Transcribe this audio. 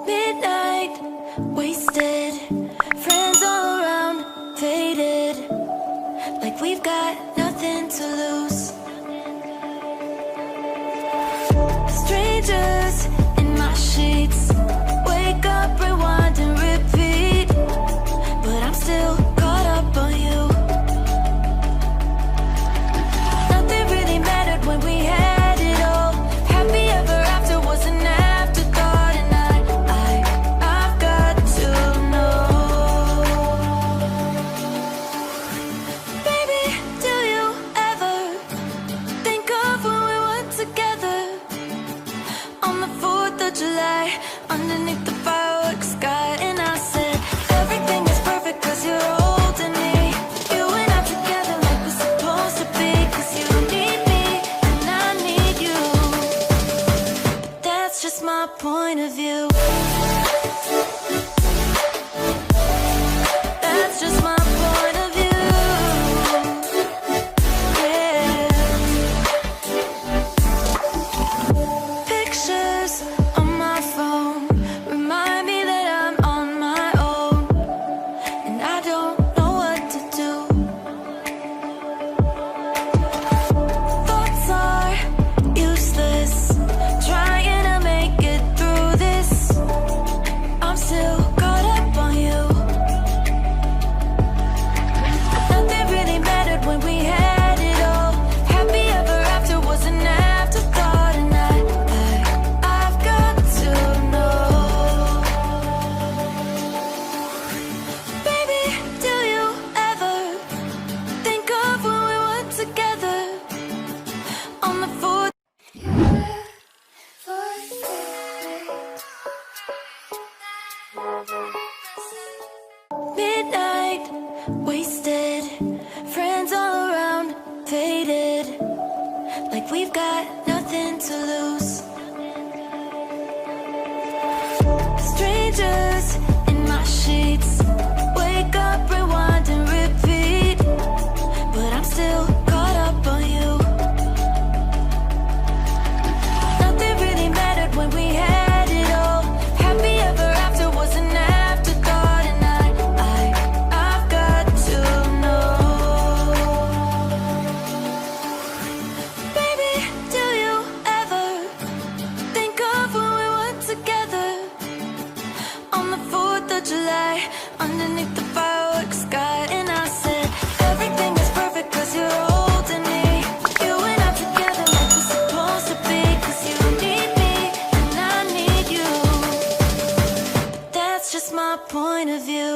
Midnight, wasted, friends all around, faded, like we've got nothing to lose. Strangers in my sheets, wake up, rewind and repeat, but I'm still caught up on you. Nothing really mattered when we had it all. Happy ever after was an afterthought, and I've got to know. Baby, do you ever think of when we were together on the 4th of July underneath the fireworks sky? And I said everything is perfect 'cause you're holding me. You and I together like we're supposed to be, 'cause you need me and I need you. But that's just my point of view. That's just my point of view. Yeah. Pictures on my phone remind me that I'm on my own, and I don't know what to do. Thoughts are useless, trying to make it through this. I'm still caught up on you. Nothing really mattered when we had it all. Happy ever after was an afterthought, and I've got to know. Baby, do you ever think of when we were together on the 4th? Midnight, wasted, friends all around, faded, like we've got nothing to lose. Strangers in my sheets, wake up, rewind and repeat, but I'm still caught up on you. Nothing really mattered when we had it all. Happy ever after was an afterthought, and I've got to know. Baby, do you ever think of when we were together on the 4th of July underneath the fireworks sky? And I said everything is perfect 'cause you're holding me. You and I together like we're supposed to be, 'cause you need me and I need you. But that's just my point of view.